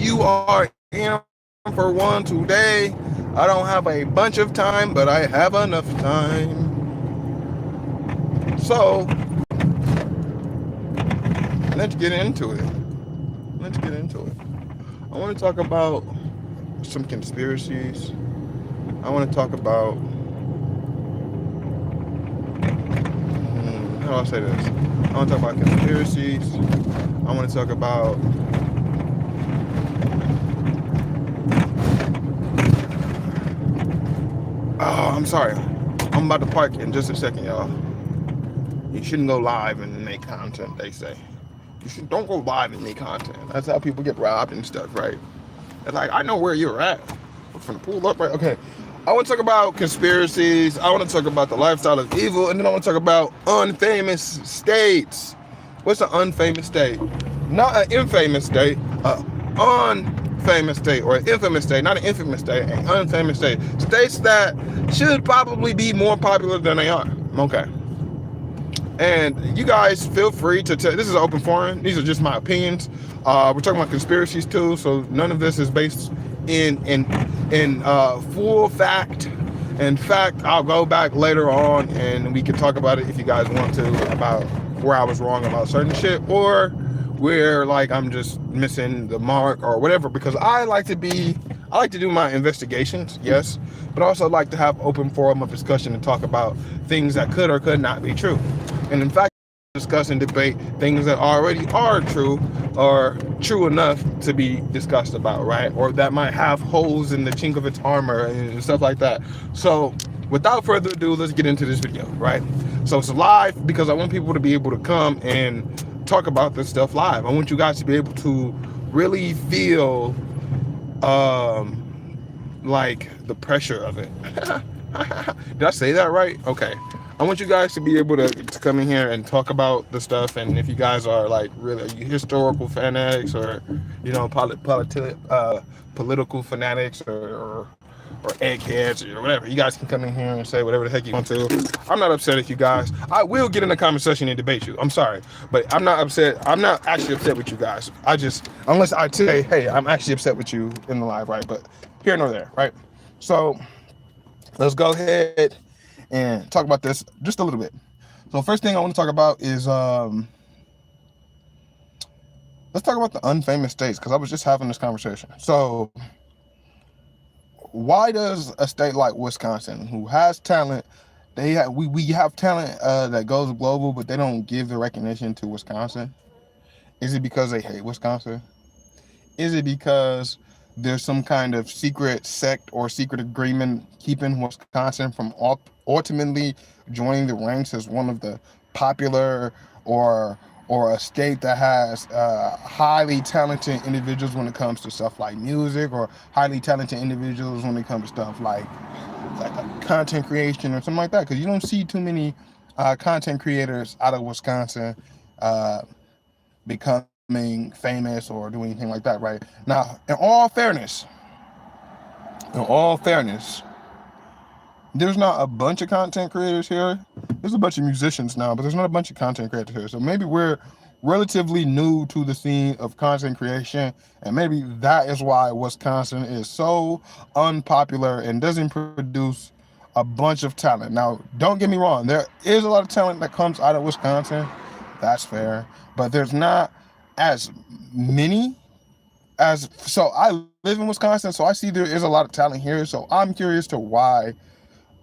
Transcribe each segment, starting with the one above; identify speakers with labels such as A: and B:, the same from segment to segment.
A: you are in for one today. I don't have a bunch of time, but I have enough time. So let's get into it. Let's get into it. I want to talk about some conspiracies. I want to talk about how do I say this? I want to talk about conspiracies. I want to talk about oh, I'm sorry. I'm about to park in just a second, y'all. You shouldn't go live and make content, they say. Don't go live and make content. That's how people get robbed and stuff, right? It's like, I know where you're at. I'm finna pull up, right? Okay. I want to talk about conspiracies. I want to talk about the lifestyle of evil. And then I want to talk about unfamous states. What's an unfamous state? Not an infamous state. Unfamous state or an infamous state. Not an infamous state. An unfamous state. States that should probably be more popular than they are. Okay. And you guys feel free to tell. This is an open forum. These are just my opinions. We're talking about conspiracies too, so none of this is based in full fact. In fact, I'll go back later on and we can talk about it if you guys want to, about where I was wrong about certain shit, or where like I'm just missing the mark or whatever, because I like to do my investigations, yes, but also like to have open forum of discussion and talk about things that could or could not be true. And in fact, discuss and debate things that already are true or true enough to be discussed about, right? Or that might have holes in the chink of its armor and stuff like that. So without further ado, let's get into this video, right? So it's live because I want people to be able to come and talk about this stuff live. I want you guys to be able to really feel like the pressure of it. Did I say that right? Okay. I want you guys to be able to come in here and talk about the stuff, and if you guys are like really historical fanatics or, you know, political fanatics or eggheads or whatever, you guys can come in here and say whatever the heck you want to. I'm not upset at you guys. I will get in the comment section and debate you. I'm sorry, but I'm not upset. I'm not actually upset with you guys. I just, unless I say, hey, I'm actually upset with you in the live, right? But here nor there, right? So let's go ahead and talk about this just a little bit. So first thing I want to talk about is let's talk about the unfamous states, because I was just having this conversation. So why does a state like Wisconsin, who has talent, we have talent that goes global, but they don't give the recognition to Wisconsin? Is it because they hate Wisconsin? Is it because there's some kind of secret sect or secret agreement keeping Wisconsin from ultimately joining the ranks as one of the popular or a state that has highly talented individuals when it comes to stuff like music, or highly talented individuals when it comes to stuff like content creation or something like that? Because you don't see too many content creators out of Wisconsin becoming famous or doing anything like that, right? Now, in all fairness, there's not a bunch of content creators here. There's a bunch of musicians now, but there's not a bunch of content creators here. So maybe we're relatively new to the scene of content creation, and maybe that is why Wisconsin is so unpopular and doesn't produce a bunch of talent. Now, don't get me wrong, there is a lot of talent that comes out of Wisconsin. That's fair, but there's not as many as, so I live in Wisconsin, so I see there is a lot of talent here. So I'm curious to why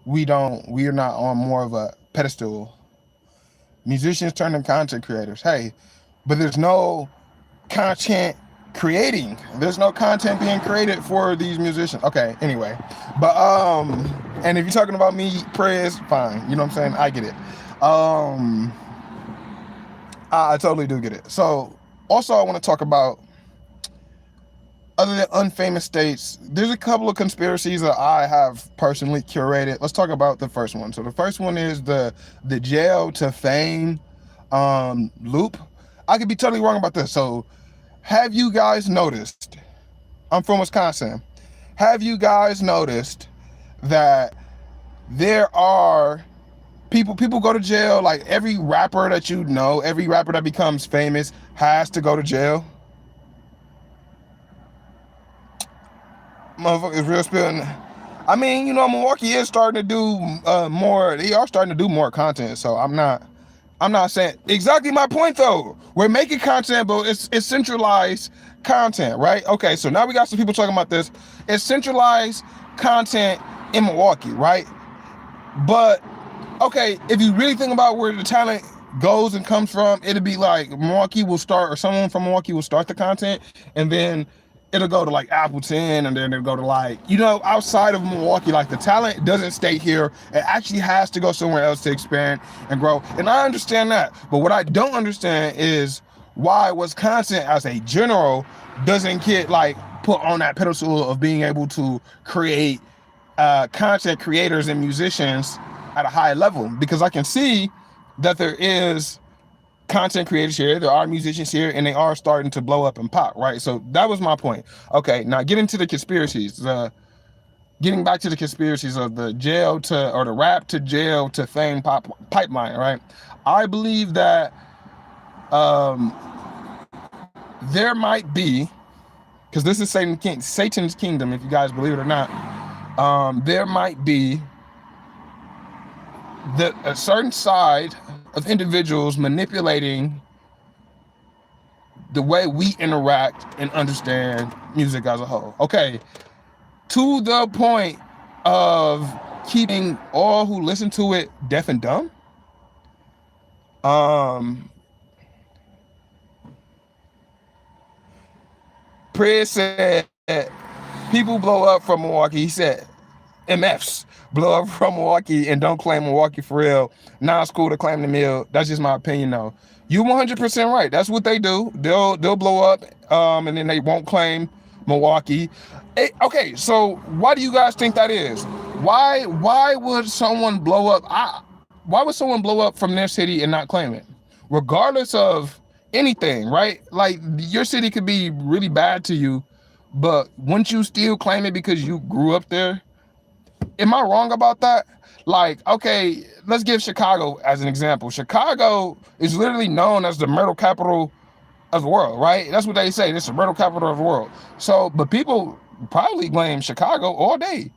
A: we are not on more of a pedestal. Musicians turning content creators. Hey, but there's no content creating. There's no content being created for these musicians. Okay, anyway. But and if you're talking about me, prayers, fine. You know what I'm saying? I get it. I totally do get it. So also I want to talk about, other than unfamous states, there's a couple of conspiracies that I have personally curated. Let's talk about the first one. So the first one is the jail to fame loop. I could be totally wrong about this. So have you guys noticed, I'm from Wisconsin, have you guys noticed that there are people go to jail? Like every rapper that you know, every rapper that becomes famous has to go to jail. Motherfuckers real spilling. I mean, Milwaukee is starting to do more. They are starting to do more content. So I'm not saying exactly my point though. We're making content, but it's centralized content, right? Okay, so now we got some people talking about this. It's centralized content in Milwaukee, right? But okay, if you really think about where the talent goes and comes from, it'll be like Milwaukee will start, or someone from Milwaukee will start the content, and then it'll go to like Appleton, and then it'll go to like, outside of Milwaukee, like the talent doesn't stay here. It actually has to go somewhere else to expand and grow. And I understand that. But what I don't understand is why Wisconsin as a general doesn't get like put on that pedestal of being able to create content creators and musicians at a high level, because I can see that there is content creators here, there are musicians here, and they are starting to blow up and pop, right? So that was my point. Okay, now getting to the conspiracies, getting back to the conspiracies of the the rap to jail to fame pipeline, right? I believe that there might be, because this is Satan's kingdom, if you guys believe it or not, there might be a certain side of individuals manipulating the way we interact and understand music as a whole. Okay, to the point of keeping all who listen to it deaf and dumb. Prez said people blow up from Milwaukee. He said MFs blow up from Milwaukee and don't claim Milwaukee for real. Now it's cool to claim the mill. That's just my opinion though. You 100% right. That's what they do. They'll blow up, and then they won't claim Milwaukee. Okay, so why do you guys think that is? Why would someone blow up? Why would someone blow up from their city and not claim it? Regardless of anything, right? Like, your city could be really bad to you, but wouldn't you still claim it because you grew up there? Am I wrong about that? Like, okay, let's give Chicago as an example. Chicago is literally known as the murder capital of the world, right? That's what they say. It's the murder capital of the world. So, but people probably blame Chicago all day.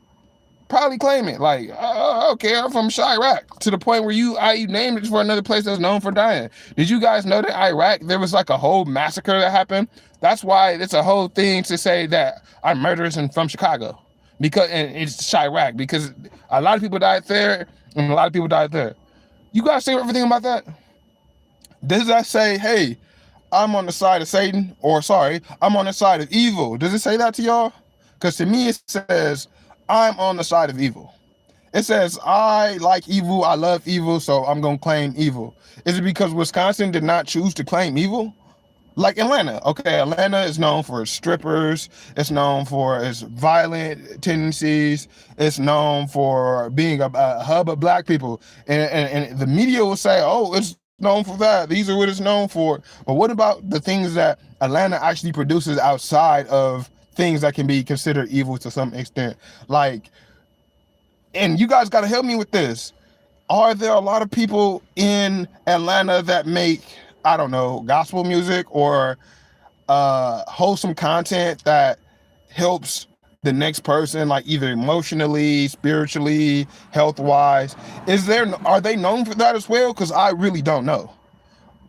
A: Probably claim it. Like, okay, I'm from Chirac, to the point where I named it for another place that's known for dying. Did you guys know that Iraq, there was like a whole massacre that happened? That's why it's a whole thing to say that I'm murderous and from Chicago. And it's Chirac, because a lot of people died there and a lot of people died there. You guys say everything about that? Does that say, hey, I'm on the side of Satan, or sorry, I'm on the side of evil? Does it say that to y'all? Because to me, it says, I'm on the side of evil. It says, I like evil, I love evil, so I'm going to claim evil. Is it because Wisconsin did not choose to claim evil? Like Atlanta. Okay, Atlanta is known for its strippers. It's known for its violent tendencies. It's known for being a hub of black people. And the media will say, oh, it's known for that. These are what it's known for. But what about the things that Atlanta actually produces outside of things that can be considered evil to some extent? Like, and you guys got to help me with this. Are there a lot of people in Atlanta that make, I don't know, gospel music or wholesome content that helps the next person, like either emotionally, spiritually, health-wise? Are they known for that as well? Because I really don't know.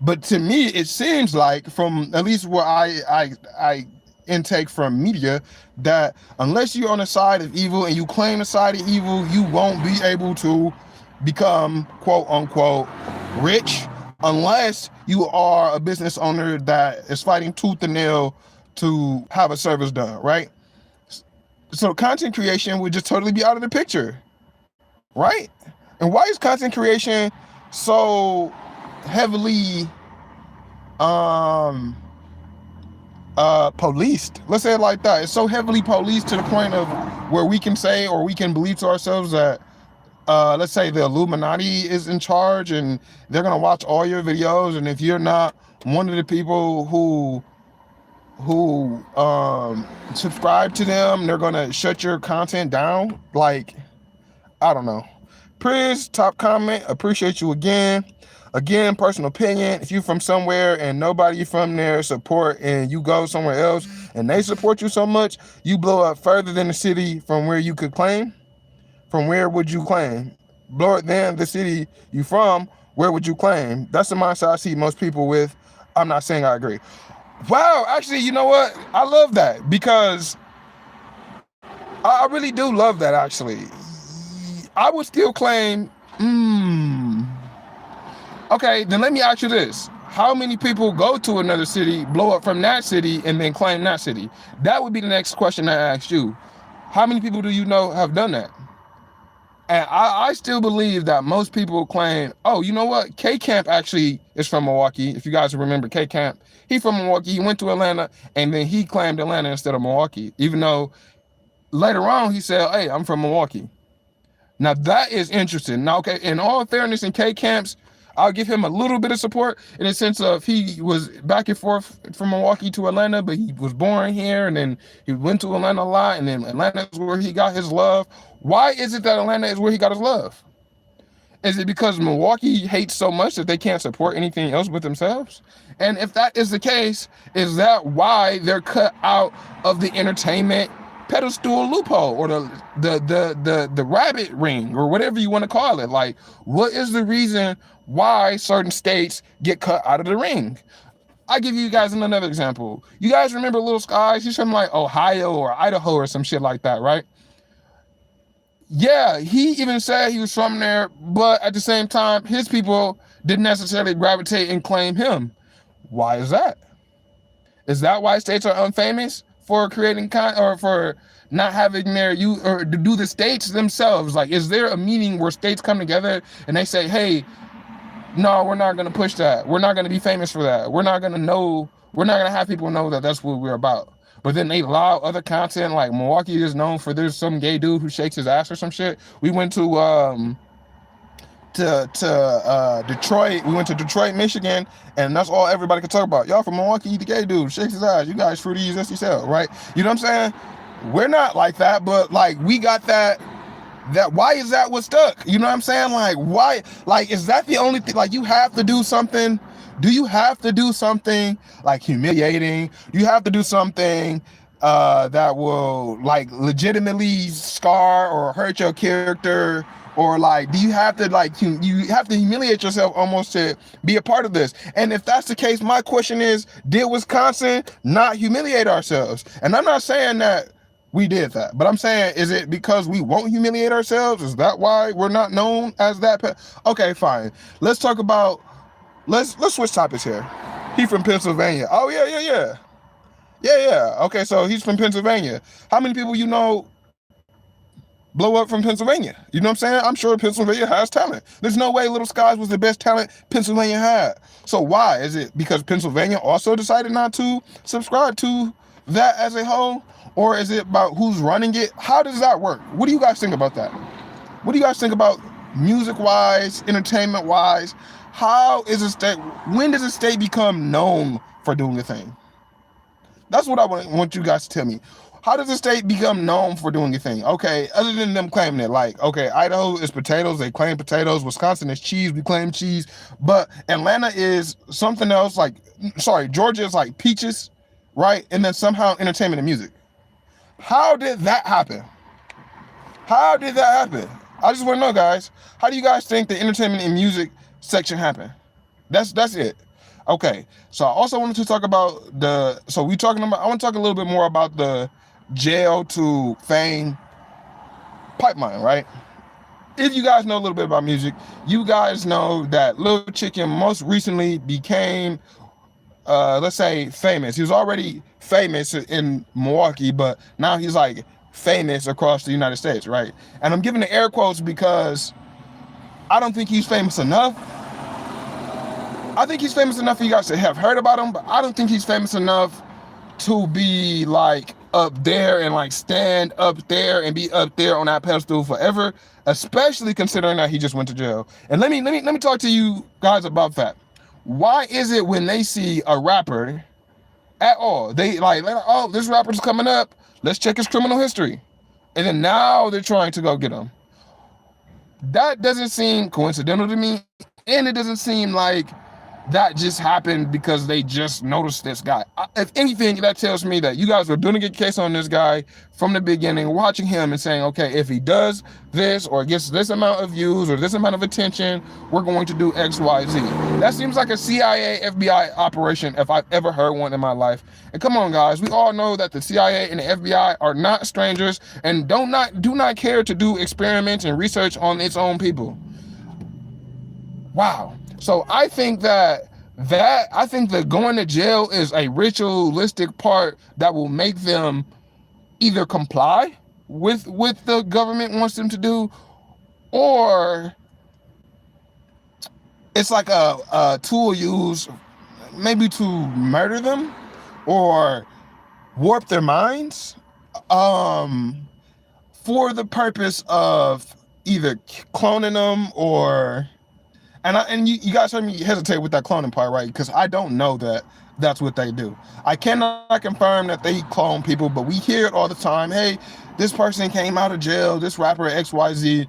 A: But to me, it seems like, from at least what I intake from media, that unless you're on the side of evil and you claim the side of evil, you won't be able to become quote unquote rich unless you are a business owner that is fighting tooth and nail to have a service done, right? So content creation would just totally be out of the picture, right? And why is content creation so heavily policed? Let's say it like that. It's so heavily policed to the point of where we can say, or we can believe to ourselves that let's say the Illuminati is in charge and they're gonna watch all your videos, and if you're not one of the people who subscribe to them, they're gonna shut your content down. Like, I don't know. Priz, top comment, appreciate you again. Again, personal opinion. If you're from somewhere and nobody from there support, and you go somewhere else and they support you so much, you blow up further than the city from where you could claim. From where would you claim? Blow it than the city you from. Where would you claim? That's the mindset I see most people with. I'm not saying I agree. Wow, actually, you know what? I love that because I really do love that. Actually, I would still claim. Okay, then let me ask you this. How many people go to another city, blow up from that city, and then claim that city? That would be the next question I asked you. How many people do you know have done that? And I still believe that most people claim, oh, you know what? K-Camp actually is from Milwaukee. If you guys remember K-Camp, he's from Milwaukee. He went to Atlanta, and then he claimed Atlanta instead of Milwaukee, even though later on he said, hey, I'm from Milwaukee. Now that is interesting. Now, okay, in all fairness, in K-Camps, I'll give him a little bit of support in the sense of he was back and forth from Milwaukee to Atlanta, but he was born here, and then he went to Atlanta a lot, and then Atlanta is where he got his love. Why is it that Atlanta is where he got his love? Is it because Milwaukee hates so much that they can't support anything else with themselves? And if that is the case, is that why they're cut out of the entertainment pedestal loophole, or the rabbit ring, or whatever you want to call it? Like, what is the reason why certain states get cut out of the ring? I'll give you guys another example. You guys remember Little Skies? He's from like Ohio or Idaho or some shit like that, right? Yeah, he even said he was from there, but at the same time, his people didn't necessarily gravitate and claim him. Why is that? Is that why states are unfamous for creating or for not having their or to do the states themselves? Like, is there a meeting where states come together and they say, hey, no, we're not going to push that. We're not going to be famous for that. We're not going to have people know that that's what we're about. But then they allow other content, like Milwaukee is known for there's some gay dude who shakes his ass or some shit. We went to Detroit. We went to Detroit, Michigan, and that's all everybody could talk about. Y'all from Milwaukee, the gay dude shakes his ass. You guys fruity as yourself, right? You know what I'm saying? We're not like that, but like we got that. Why is that what stuck? You know what I'm saying? Like, why? Like, is that the only thing? Like, you have to do something. Do you have to do something like humiliating? Do you have to do something that will like legitimately scar or hurt your character? Or like, do you have to like, you have to humiliate yourself almost to be a part of this? And if that's the case, my question is, did Wisconsin not humiliate ourselves? And I'm not saying that we did that, but I'm saying, is it because we won't humiliate ourselves? Is that why we're not known as that? Okay, fine. Let's talk about, let's switch topics here. He from Pennsylvania. Oh, yeah. Okay, so he's from Pennsylvania. How many people you know blow up from Pennsylvania? You know what I'm saying? I'm sure Pennsylvania has talent. There's no way Little Skies was the best talent Pennsylvania had. So why? Is it because Pennsylvania also decided not to subscribe to that as a whole? Or is it about who's running it? How does that work? What do you guys think about that? What do you guys think about music-wise, entertainment-wise? How is a state, when does a state become known for doing a thing? That's what I want you guys to tell me. How does a state become known for doing a thing? Okay, other than them claiming it, like, okay, Idaho is potatoes, they claim potatoes. Wisconsin is cheese, we claim cheese. But Atlanta is something else, like, sorry, Georgia is like peaches, right? And then somehow entertainment and music. How did that happen? How did that happen? I just want to know, guys. How do you guys think the entertainment and music section happened? That's it. Okay. So I also wanted to talk about I want to talk a little bit more about the jail to fame pipeline, right? If you guys know a little bit about music, you guys know that Lil Chicken most recently became, let's say, famous. He was already famous in Milwaukee, but now he's like famous across the United States, right? And I'm giving the air quotes because I don't think he's famous enough. I think he's famous enough for you guys to have heard about him, but I don't think he's famous enough to be like up there and like stand up there and be up there on that pedestal forever, especially considering that he just went to jail. And let me talk to you guys about that. Why is it when they see a rapper at all, they like, oh, this rapper's coming up, let's check his criminal history, and then now they're trying to go get him? That doesn't seem coincidental to me. And it doesn't seem like that just happened because they just noticed this guy. If anything, that tells me that you guys were doing a good case on this guy from the beginning, watching him and saying, okay, if he does this or gets this amount of views or this amount of attention, we're going to do X, Y, Z. That seems like a CIA, FBI operation if I've ever heard one in my life. And come on, guys, we all know that the CIA and the FBI are not strangers and do not care to do experiments and research on its own people. Wow. So I think that going to jail is a ritualistic part that will make them either comply with what the government wants them to do, or it's like a tool used maybe to murder them or warp their minds for the purpose of either cloning them or... And you guys heard me hesitate with that cloning part, right? Because I don't know that that's what they do. I cannot confirm that they clone people, but we hear it all the time. Hey, this person came out of jail, this rapper XYZ,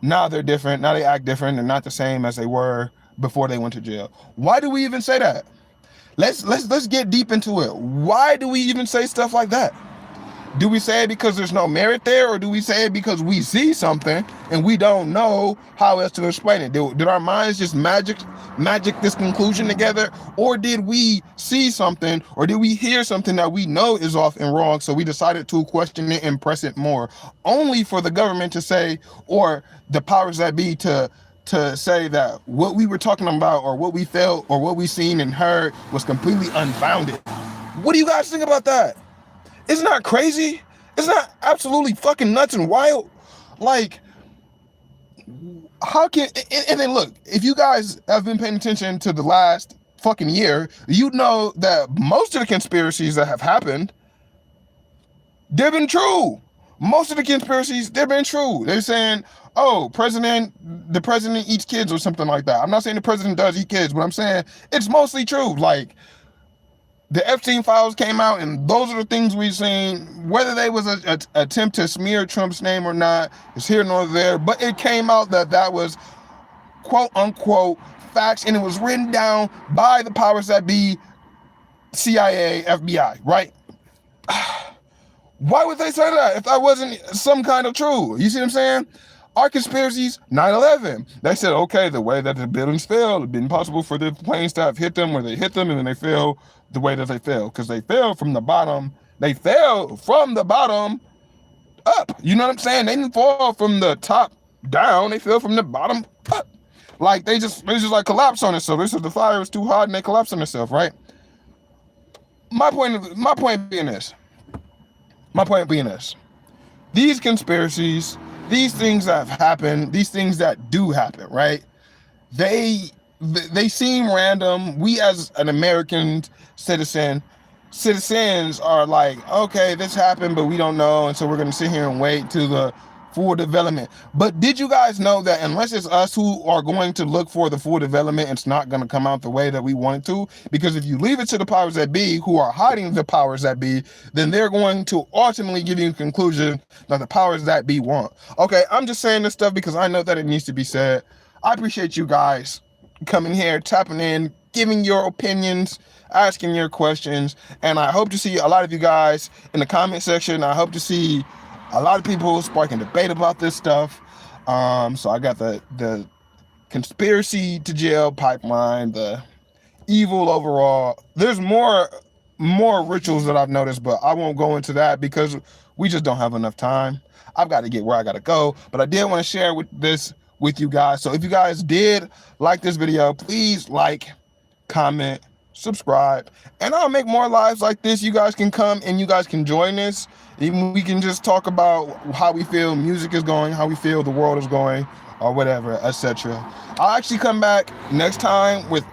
A: now they're different, now they act different, they're not the same as they were before they went to jail. Why do we even say that? Let's get deep into it. Why do we even say stuff like that? Do we say it because there's no merit there, or do we say it because we see something and we don't know how else to explain it? Did our minds just magic this conclusion together, or did we see something, or did we hear something that we know is off and wrong, so we decided to question it and press it more, only for the government to say, or the powers that be to say that what we were talking about or what we felt or what we seen and heard was completely unfounded? What do you guys think about that? Isn't that crazy? Isn't that absolutely fucking nuts and wild? Like, how can... And then look, if you guys have been paying attention to the last fucking year, you know that most of the conspiracies that have happened, they've been true. Most of the conspiracies, they've been true. They're saying, oh, the president eats kids or something like that. I'm not saying the president does eat kids, but I'm saying it's mostly true. Like, the Epstein files came out, and those are the things we've seen. Whether they was an attempt to smear Trump's name or not is here nor there, but it came out that was quote unquote facts, and it was written down by the powers that be, CIA, FBI, right? Why would they say that if that wasn't some kind of true? You see what I'm saying? Our conspiracies, 9/11. They said, okay, the way that the buildings fell, it'd been possible for the planes to have hit them where they hit them, and then they fell the way that they fell, because they fell from the bottom. They fell from the bottom up. You know what I'm saying? They didn't fall from the top down. They fell from the bottom up. Like they just like collapsed on itself. They said the fire was too hot and they collapsed on itself, right? My point being this. These conspiracies, these things that have happened, these things that do happen, right? They seem random. We as an American citizens are like, okay, this happened, but we don't know, and so we're going to sit here and wait to the full development. But did you guys know that unless it's us who are going to look for the full development, it's not going to come out the way that we want it to? Because if you leave it to the powers that be, who are hiding the powers that be, then they're going to ultimately give you a conclusion that the powers that be want. Okay, I'm just saying this stuff because I know that it needs to be said. I appreciate you guys coming here, tapping in, giving your opinions, asking your questions, and I hope to see a lot of you guys in the comment section. I hope to see a lot of people sparking debate about this stuff. So I got the conspiracy to jail pipeline, the evil overall. There's more rituals that I've noticed, but I won't go into that because we just don't have enough time. I've got to get where I got to go, but I did want to share this with you guys. So if you guys did like this video, please like, comment, subscribe, and I'll make more lives like this. You guys can come and you guys can join this. Even we can just talk about how we feel music is going, how we feel the world is going, or whatever, etc. I'll actually come back next time with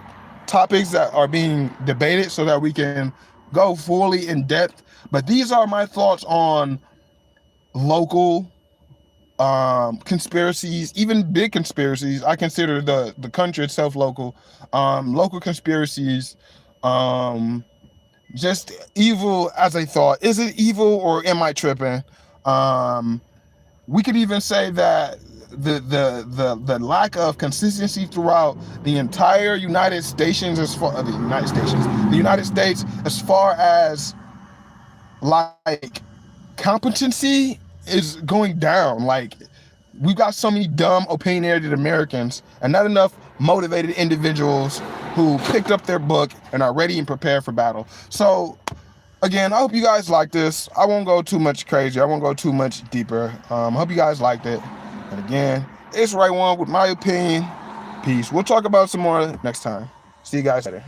A: topics that are being debated so that we can go fully in depth. But these are my thoughts on local conspiracies, even big conspiracies. I consider the country itself local. Local conspiracies, just evil as a thought. Is it evil or am I tripping? We could even say that the lack of consistency throughout the entire United States, the United States, as far as like competency is going down. Like, we got so many dumb, opinionated Americans and not enough motivated individuals who picked up their book and are ready and prepared for battle. So again, I hope you guys like this. I won't go too much crazy. I won't go too much deeper. I hope you guys liked it. And again, it's Right One with my opinion. Peace. We'll talk about some more next time. See you guys later.